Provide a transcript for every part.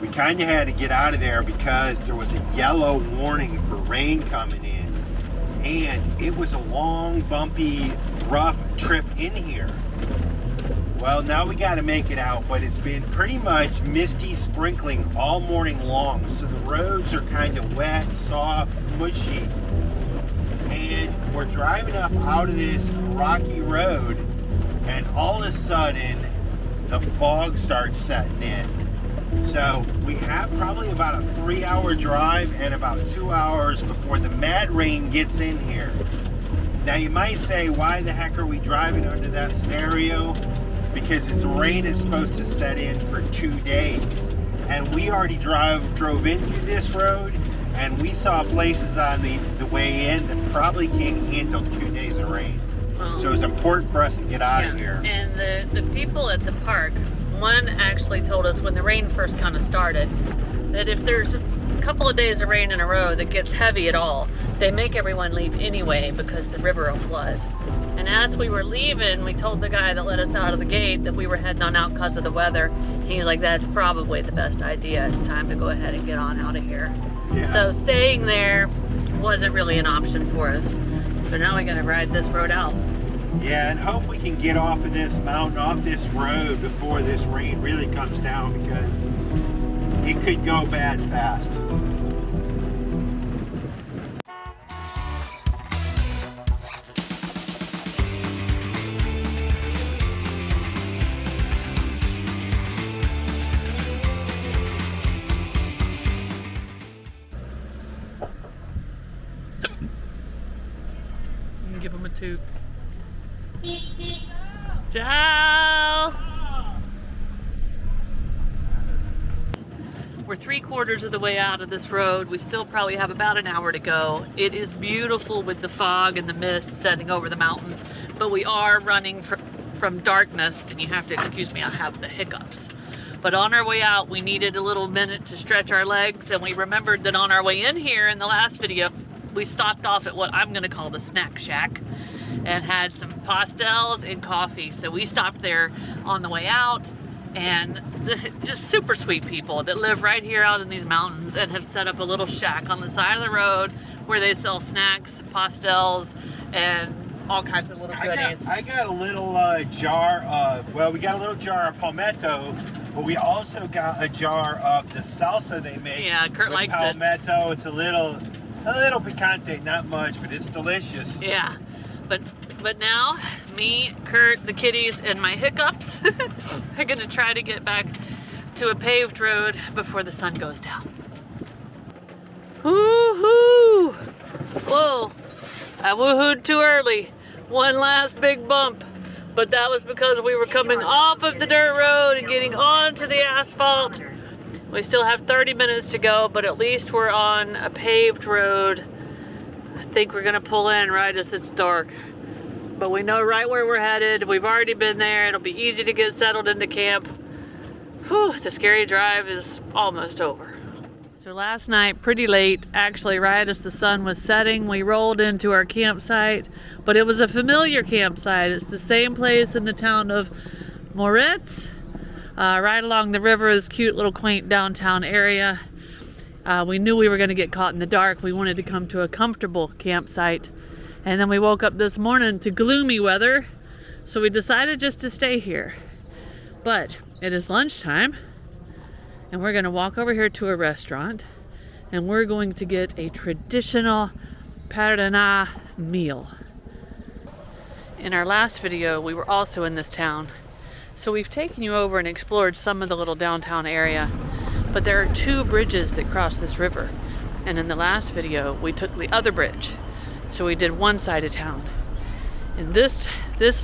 we kind of had to get out of there because there was a yellow warning for rain coming in. And it was a long, bumpy, rough trip in here. Well, now we got to make it out, but it's been pretty much misty sprinkling all morning long. So the roads are kind of wet, soft, mushy. And we're driving up out of this rocky road, and all of a sudden, the fog starts setting in. So we have probably about a 3-hour drive and about 2 hours before the mad rain gets in here. Now you might say, why the heck are we driving under that scenario? Because this rain is supposed to set in for 2 days. And we already drove into this road, and we saw places on the way in that probably can't handle 2 days of rain. So it's important for us to get out of here. And the people at the park, one actually told us when the rain first kind of started, that if there's a couple of days of rain in a row that gets heavy at all, they make everyone leave anyway because the river will flood. And as we were leaving, we told the guy that let us out of the gate that we were heading on out because of the weather. He's like, that's probably the best idea. It's time to go ahead and get on out of here. Yeah. So staying there wasn't really an option for us. So now we gotta ride this road out. Yeah, and hope we can get off of this mountain, off this road before this rain really comes down, because it could go bad fast. Give him a toot. Ciao! We're 3/4 of the way out of this road. We still probably have about an hour to go. It is beautiful with the fog and the mist setting over the mountains, but we are running from darkness, and you have to excuse me, I have the hiccups. But on our way out, we needed a little minute to stretch our legs, and we remembered that on our way in here in the last video, we stopped off at what I'm gonna call the snack shack and had some pastels and coffee. So we stopped there on the way out, and just super sweet people that live right here out in these mountains and have set up a little shack on the side of the road where they sell snacks, pastels, and all kinds of little goodies. I got a little jar of, well, we got a little jar of palmetto, but we also got a jar of the salsa they make. Yeah, Curt likes it. Palmetto, it's a little picante, not much, but it's delicious. Yeah, but now, me, Curt, the kitties, and my hiccups are gonna try to get back to a paved road before the sun goes down. Woohoo! Whoa, I woohooed too early. One last big bump, but that was because we were coming off of the dirt road and getting onto the asphalt. We still have 30 minutes to go, but at least we're on a paved road. I think we're gonna pull in right as it's dark. But we know right where we're headed. We've already been there. It'll be easy to get settled into camp. Whew, the scary drive is almost over. So last night, pretty late, actually right as the sun was setting, we rolled into our campsite, but it was a familiar campsite. It's the same place in the town of Morretes. Right along the river is cute little quaint downtown area. We knew we were going to get caught in the dark. We wanted to come to a comfortable campsite. And then we woke up this morning to gloomy weather, so we decided just to stay here. But it is lunchtime, and we're going to walk over here to a restaurant, and we're going to get a traditional Parana meal. In our last video, we were also in this town. So we've taken you over and explored some of the little downtown area, but there are 2 bridges that cross this river. And in the last video, we took the other bridge. So we did one side of town. In this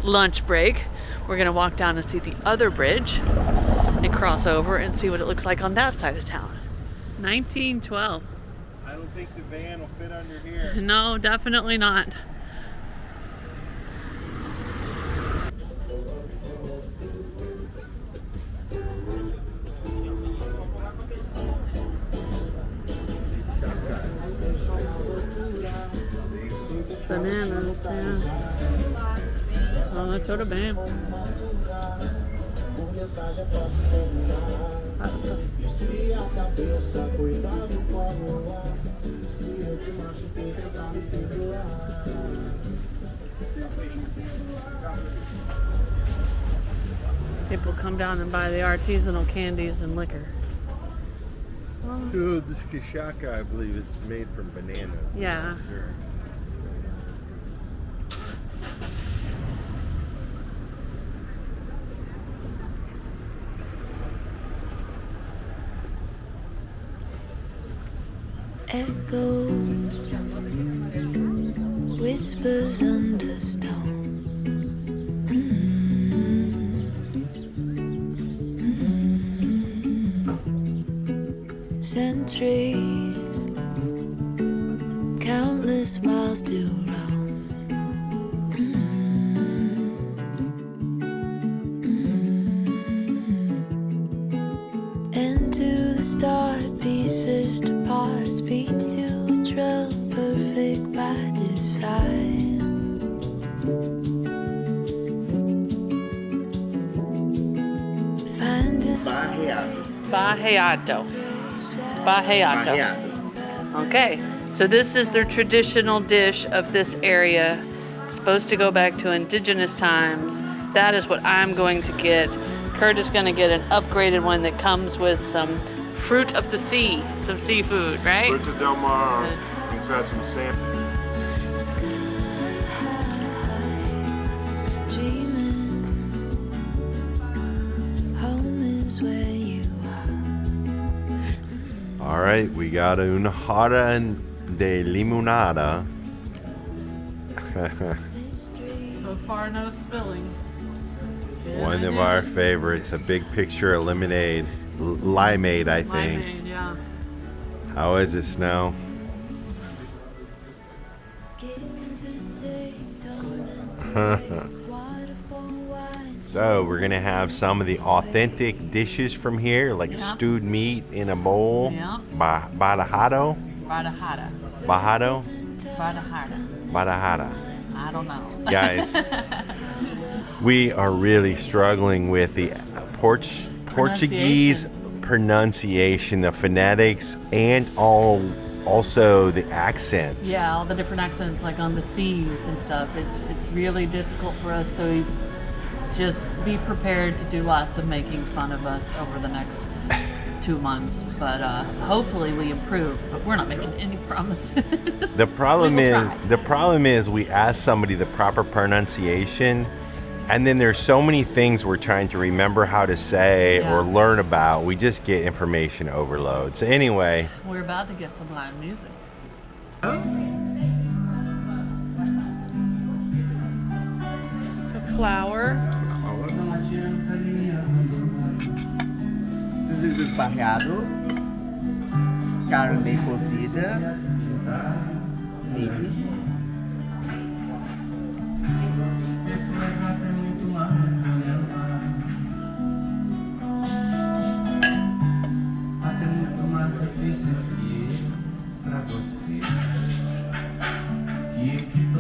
lunch break, we're gonna walk down and see the other bridge and cross over and see what it looks like on that side of town. 1912. I don't think the van will fit under here. No, definitely not. Bananas, yeah. Oh, tudo bem. People come down and buy the artisanal candies and liquor. Ooh, this kashaka, I believe, is made from bananas. Yeah. Sure. Echoes, whispers under stones. Centuries, countless miles to roam. Into the start, pieces to parts, beats to a drum, perfect by design. Finding Bajeato. Bajeato. Okay, so this is their traditional dish of this area. It's supposed to go back to indigenous times. That is what I'm going to get. Curt is going to get an upgraded one that comes with some fruit of the sea, some seafood, right? Fruit of Del Mar, you can add some sand. dreaming, home is where you are. All right, we got una jarra de limonada. So far, no spilling. One of our favorites, a big picture of lemonade. Limeade, I think. Limeade, yeah. How is it, Snow? So we're gonna have some of the authentic dishes from here, like Yep. stewed meat in a bowl. Yep. Badajado? Bajada. Bajado? Bajada. Badajada. I don't know. Guys, we are really struggling with the Portuguese pronunciation, the phonetics, and also the accents. Yeah, all the different accents, like on the C's and stuff. It's really difficult for us, so just be prepared to do lots of making fun of us over the next 2 months. But hopefully we improve. But we're not making any promises. The problem We will is try. the problem is we ask somebody the proper pronunciation, and then there's so many things we're trying to remember how to say Yeah. or learn about. We just get information overload. So anyway, We're about to get some live music. So flour. This is esparreado, carne cozida, milho.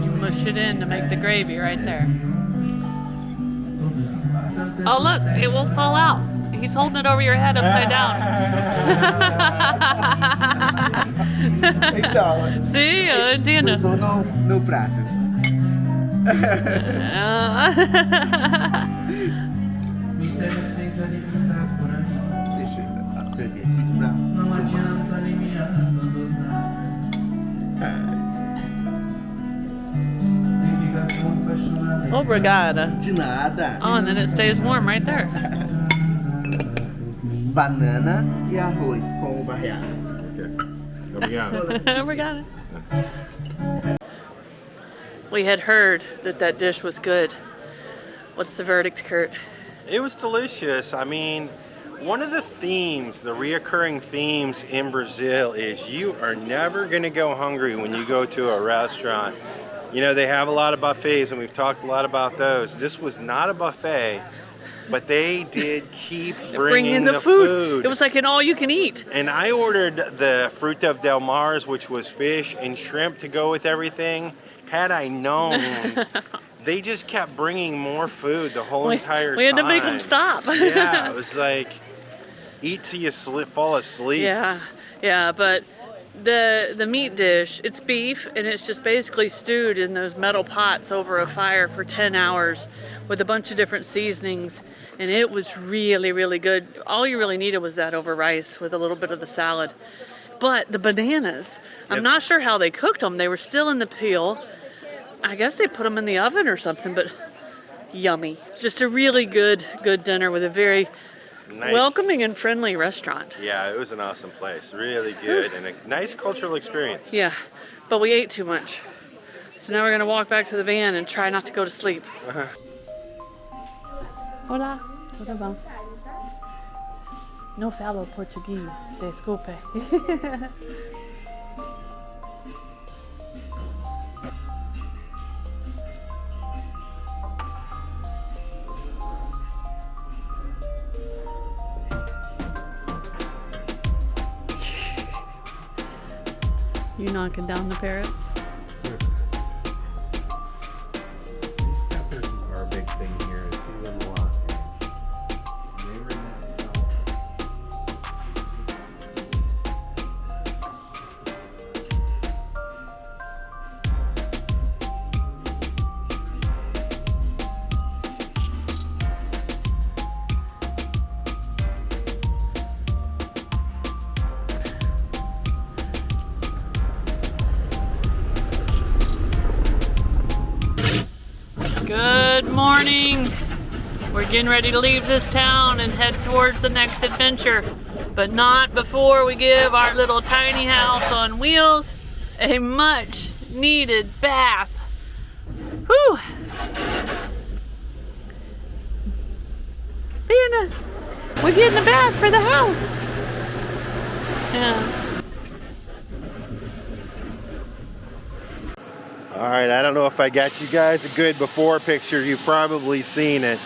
You mush it in to make the gravy right there. Oh look, it won't fall out. He's holding it over your head upside down. Então, See, eu entendo. eu tô no prato. Deixa a serviette pra... Obrigada. De nada. Oh, and then it stays warm right there. Banana e arroz com o barreado. Obrigada. We had heard that dish was good. What's the verdict, Curt? it was delicious. I mean, one of the themes, the reoccurring themes in Brazil is you are never going to go hungry when you go to a restaurant. You know, they have a lot of buffets, and we've talked a lot about those. This was not a buffet, but they did keep bringing the the food. It was like an all-you-can-eat. And I ordered the Fruta del Mars, which was fish and shrimp to go with everything. Had I known, they just kept bringing more food the whole entire time. We had to make them stop. Yeah, it was like, eat till you fall asleep. Yeah, yeah, but the meat dish, it's beef and it's just basically stewed in those metal pots over a fire for 10 hours with a bunch of different seasonings, and it was really, really good. All you really needed was that over rice with a little bit of the salad. But the bananas, I'm not sure how they cooked them. They were still in the peel. I guess they put them in the oven or something, but yummy. Just a really good dinner with a very Nice. welcoming and friendly restaurant. Yeah, it was an awesome place. Really good and a nice cultural experience. Yeah, but we ate too much. So now we're gonna walk back to the van and try not to go to sleep. Hola, tudo bom? No falo português, desculpe. You knocking down the parrots? These peppers are a big thing here. I see them a lot. They were in that salsa. Good morning. We're getting ready to leave this town and head towards the next adventure, but not before we give our little tiny house on wheels a much needed bath. Whew. We're getting a bath for the house. Yeah. All right, I don't know if I got you guys a good before picture. You've probably seen it,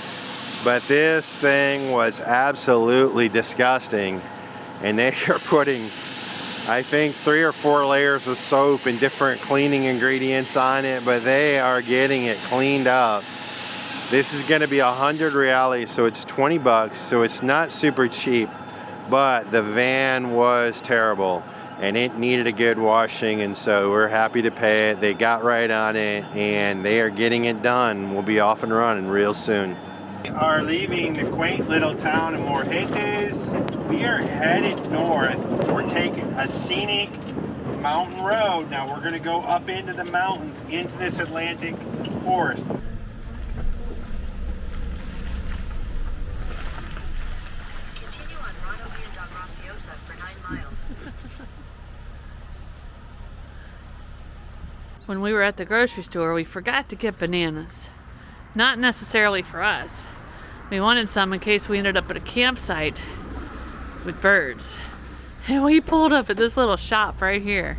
but this thing was absolutely disgusting. And they are putting, I think, 3 or 4 layers of soap and different cleaning ingredients on it, but they are getting it cleaned up. This is gonna be 100 reales, so it's 20 bucks, so it's not super cheap, but the van was terrible. And it needed a good washing, and so we're happy to pay it. They got right on it, and they are getting it done. We'll be off and running real soon. We are leaving the quaint little town of Morretes. We are headed north. We're taking a scenic mountain road. Now we're gonna go up into the mountains, into this Atlantic Forest. Continue on Rodovia da Graciosa for 9 miles. When we were at the grocery store, we forgot to get bananas. Not necessarily for us. We wanted some in case we ended up at a campsite with birds. And we pulled up at this little shop right here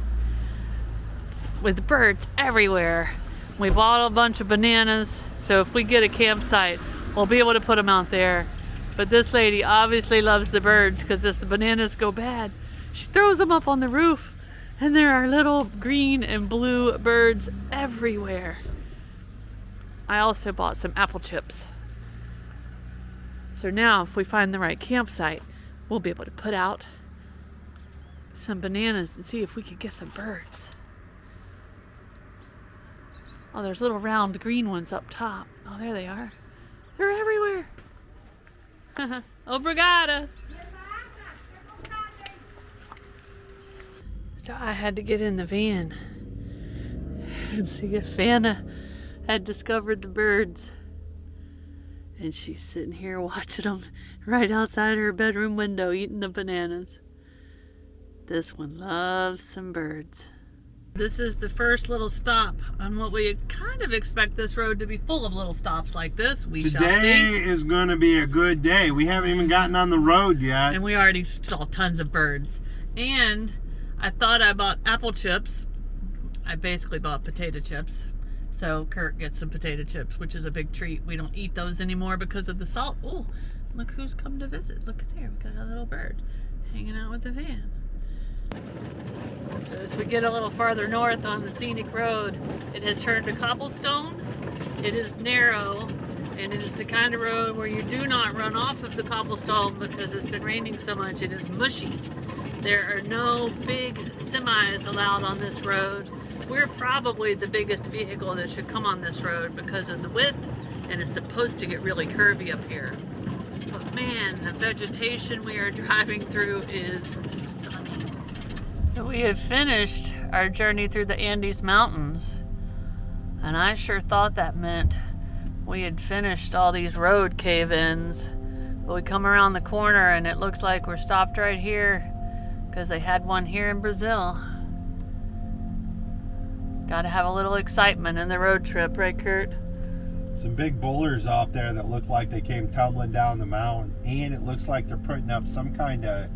with birds everywhere. We bought a bunch of bananas, so if we get a campsite, we'll be able to put them out there. But this lady obviously loves the birds, because if the bananas go bad, she throws them up on the roof. And there are little green and blue birds everywhere. I also bought some apple chips. So now if we find the right campsite, we'll be able to put out some bananas and see if we could get some birds. Oh, there's little round green ones up top. Oh, there they are. They're everywhere. Obrigada. So I had to get in the van and see if Vanna had discovered the birds. And she's sitting here watching them right outside her bedroom window, eating the bananas. This one loves some birds. This is the first little stop on what we kind of expect this road to be full of little stops like this. We shall Today see. is going to be a good day. We haven't even gotten on the road yet. And we already saw tons of birds. And I thought I bought apple chips. I basically bought potato chips. So Curt gets some potato chips, which is a big treat. We don't eat those anymore because of the salt. Oh, look who's come to visit. Look at there, we got a little bird hanging out with the van. So as we get a little farther north on the scenic road, it has turned to cobblestone. It is narrow, And it is the kind of road where you do not run off of the cobblestone because it's been raining so much it is mushy. There are no big semis allowed on this road. We're probably the biggest vehicle that should come on this road because of the width, and it's supposed to get really curvy up here. But man, the vegetation we are driving through is stunning. We had finished our journey through the Andes Mountains, and I sure thought that meant we had finished all these road cave-ins. But we come around the corner and it looks like we're stopped right here because they had one here in Brazil. Gotta have a little excitement in the road trip, right, Curt? Some big boulders off there that look like they came tumbling down the mountain, and it looks like they're putting up some kind of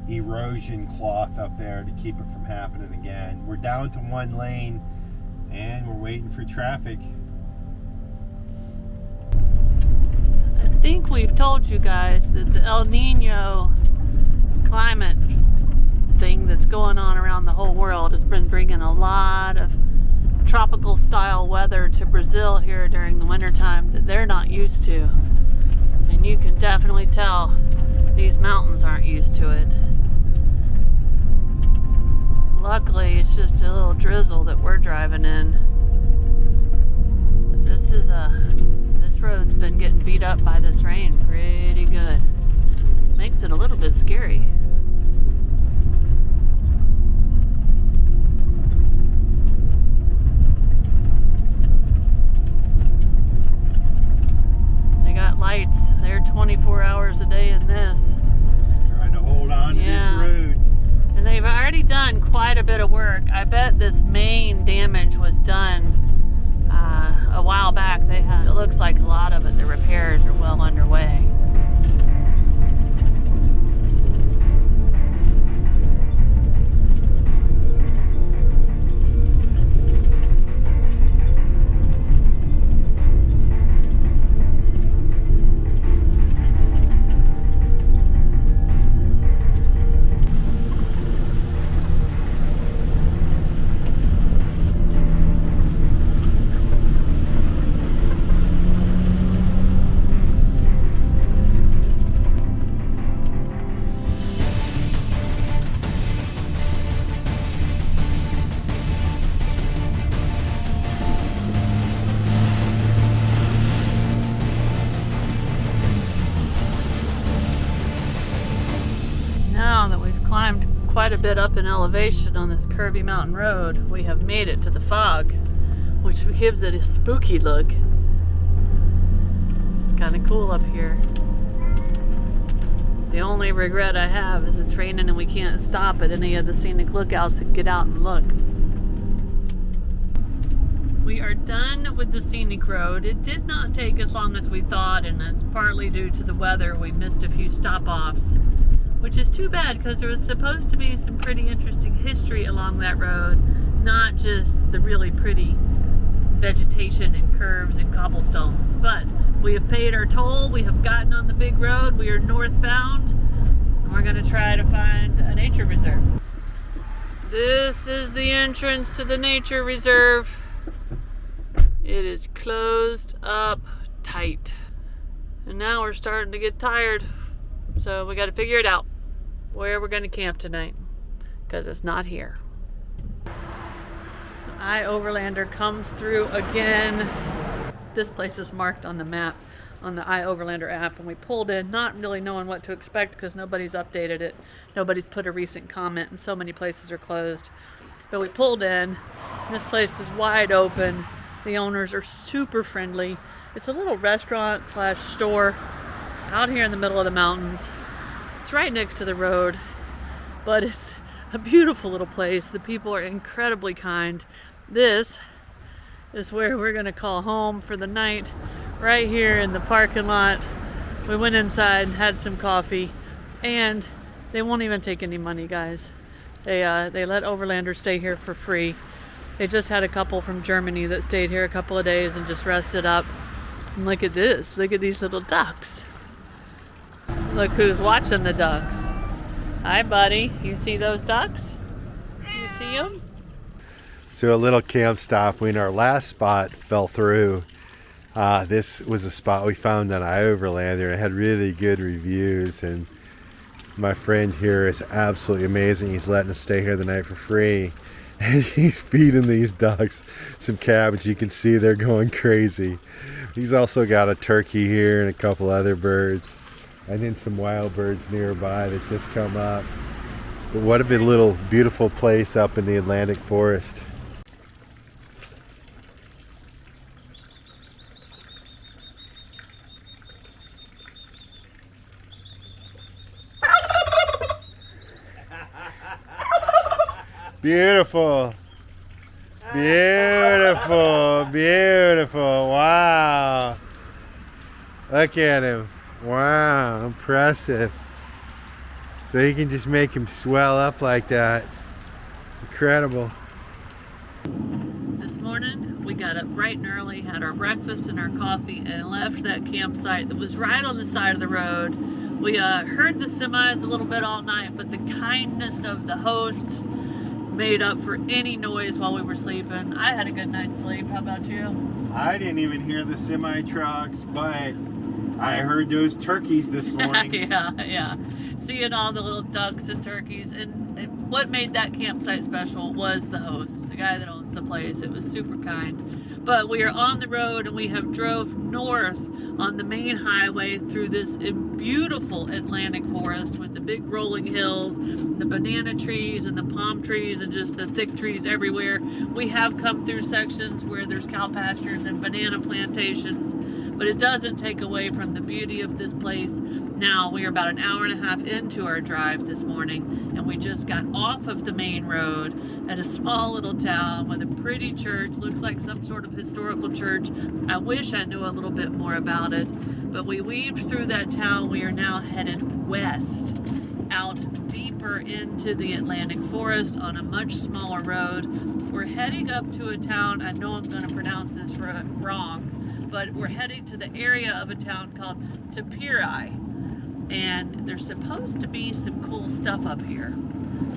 erosion cloth up there to keep it from happening again. We're down to one lane and we're waiting for traffic. I think we've told you guys that the El Nino climate thing that's going on around the whole world has been bringing a lot of tropical style weather to Brazil here during the wintertime that they're not used to. And you can definitely tell these mountains aren't used to it. Luckily, it's just a little drizzle that we're driving in. But this road's been getting beat up by this rain pretty good. Makes it a little bit scary. They got lights. They're 24 hours a day in this. Trying to hold on to this road. And they've already done quite a bit of work. I bet this main damage was done a while back. It looks like a lot of it, the repairs are well underway. Now that we've climbed quite a bit up in elevation on this curvy mountain road, we have made it to the fog, which gives it a spooky look. It's kind of cool up here. The only regret I have is it's raining and we can't stop at any of the scenic lookouts and get out and look. We are done with the scenic road. It did not take as long as we thought, and that's partly due to the weather. We missed a few stop-offs, which is too bad because there was supposed to be some pretty interesting history along that road, not just the really pretty vegetation and curves and cobblestones. But we have paid our toll, we have gotten on the big road, we are northbound, and we're going to try to find a nature reserve. This is the entrance to the nature reserve. It is closed up tight. And now we're starting to get tired. So we got to figure it out where we're going to camp tonight, because it's not here. The iOverlander comes through again. This place is marked on the map on the iOverlander app, and we pulled in not really knowing what to expect because nobody's updated it. Nobody's put a recent comment, and so many places are closed. But we pulled in, and this place is wide open. The owners are super friendly. It's a little restaurant slash store out here in the middle of the mountains. It's right next to the road, but it's a beautiful little place. The people are incredibly kind. This is where we're gonna call home for the night, right here in the parking lot. We went inside and had some coffee, and they won't even take any money, guys. They let Overlanders stay here for free. They just had a couple from Germany that stayed here a couple of days and just rested up. And look at this, look at these little ducks. Look who's watching the ducks. Hi, buddy. You see those ducks? You see them? So a little camp stop when our last spot fell through. This was a spot we found on iOverlander and it had really good reviews, and my friend here is absolutely amazing. He's letting us stay here the night for free, and he's feeding these ducks some cabbage. You can see they're going crazy. He's also got a turkey here and a couple other birds, and then some wild birds nearby that just come up. But what a little beautiful place up in the Atlantic Forest. Beautiful. Beautiful. Beautiful. Wow. Look at him. Wow. Impressive. So you can just make him swell up like that. Incredible. This morning we got up bright and early, had our breakfast and our coffee, and left that campsite that was right on the side of the road. We heard the semis a little bit all night, but the kindness of the hosts made up for any noise while we were sleeping. I had a good night's sleep. How about you? I didn't even hear the semi trucks, but I heard those turkeys this morning. yeah. Seeing all the little ducks and turkeys. And what made that campsite special was the host, the guy that owns the place. It was super kind. But we are on the road and we have drove north on the main highway through this beautiful Atlantic Forest with the big rolling hills, the banana trees and the palm trees and just the thick trees everywhere. We have come through sections where there's cow pastures and banana plantations, but it doesn't take away from the beauty of this place. Now we are about an hour and a half into our drive this morning, and we just got off of the main road at a small little town with a pretty church. Looks like some sort of historical church. I wish I knew a little bit more about it, but we weaved through that town. We are now headed west, out deeper into the Atlantic Forest on a much smaller road. We're heading up to a town, I know I'm going to pronounce this wrong, but we're heading to the area of a town called Tapiri, and there's supposed to be some cool stuff up here,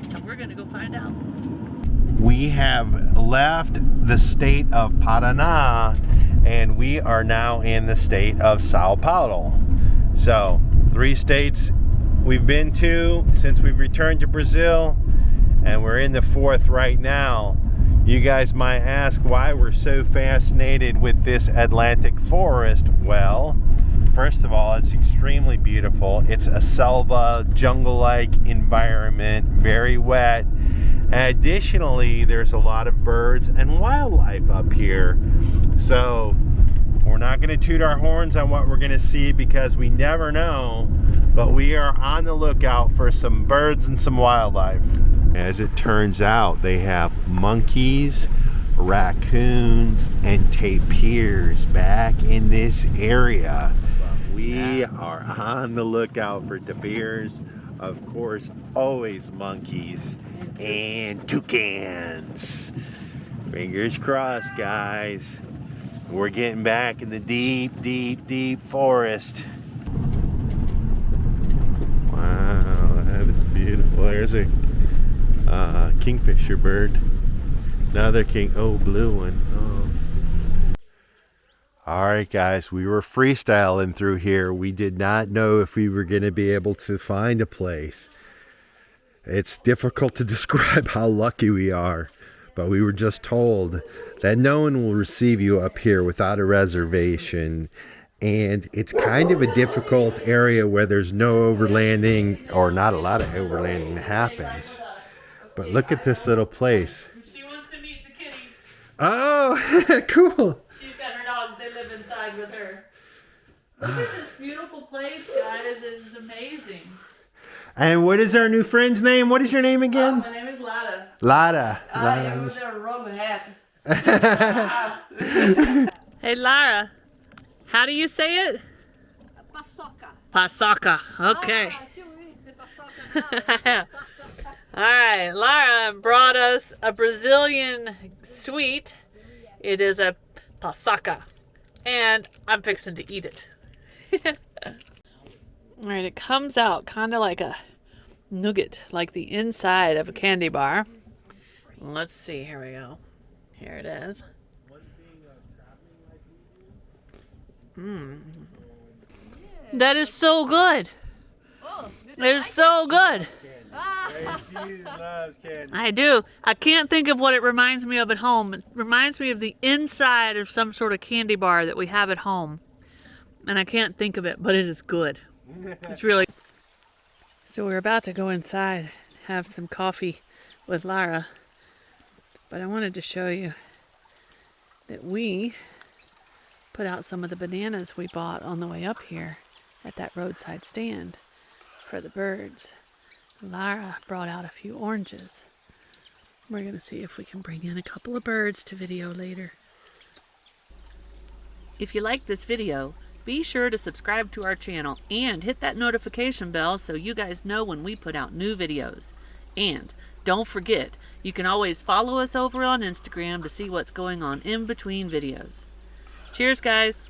so we're gonna go find out. We have left the state of Parana and we are now in the state of Sao Paulo. So 3 states we've been to since we've returned to Brazil, and we're in the 4th right now. You guys might ask why we're so fascinated with this Atlantic Forest. Well, first of all, it's extremely beautiful. It's a selva, jungle-like environment, very wet. Additionally, there's a lot of birds and wildlife up here. So we're not going to toot our horns on what we're going to see because we never know, but we are on the lookout for some birds and some wildlife. As it turns out, they have monkeys, raccoons, and tapirs back in this area. We are on the lookout for tapirs, of course, always monkeys, and toucans. Fingers crossed, guys. We're getting back in the deep, deep, deep forest. Wow, that is beautiful. There's a kingfisher bird. Another blue one. Oh. All right, guys, we were freestyling through here. We did not know if we were going to be able to find a place. It's difficult to describe how lucky we are, but we were just told that no one will receive you up here without a reservation. And it's kind of a difficult area where there's no overlanding, or not a lot of overlanding happens. But look at this little place. She wants to meet the kitties. Oh, cool. She's got her dogs. They live inside with her. Look at this beautiful place, guys. It's amazing. And what is our new friend's name? What is your name again? My name is Lara. Lara. I was there a wrong hat. Hey, Lara. How do you say it? Paçoca. Paçoca. Okay. All right, Lara brought us a Brazilian sweet. It is a paçoca, and I'm fixing to eat it. All right, it comes out kind of like a nougat, like the inside of a candy bar. Let's see, here we go. Here it is. That is so good. It is so good. She loves candy. I do. I can't think of what it reminds me of at home. It reminds me of the inside of some sort of candy bar that we have at home. And I can't think of it, but it is good. It's really. So we're about to go inside and have some coffee with Lara. But I wanted to show you that we put out some of the bananas we bought on the way up here at that roadside stand for the birds. Lara brought out a few oranges. We're going to see if we can bring in a couple of birds to video later. If you like this video, be sure to subscribe to our channel and hit that notification bell so you guys know when we put out new videos. And don't forget, you can always follow us over on Instagram to see what's going on in between videos. Cheers, guys!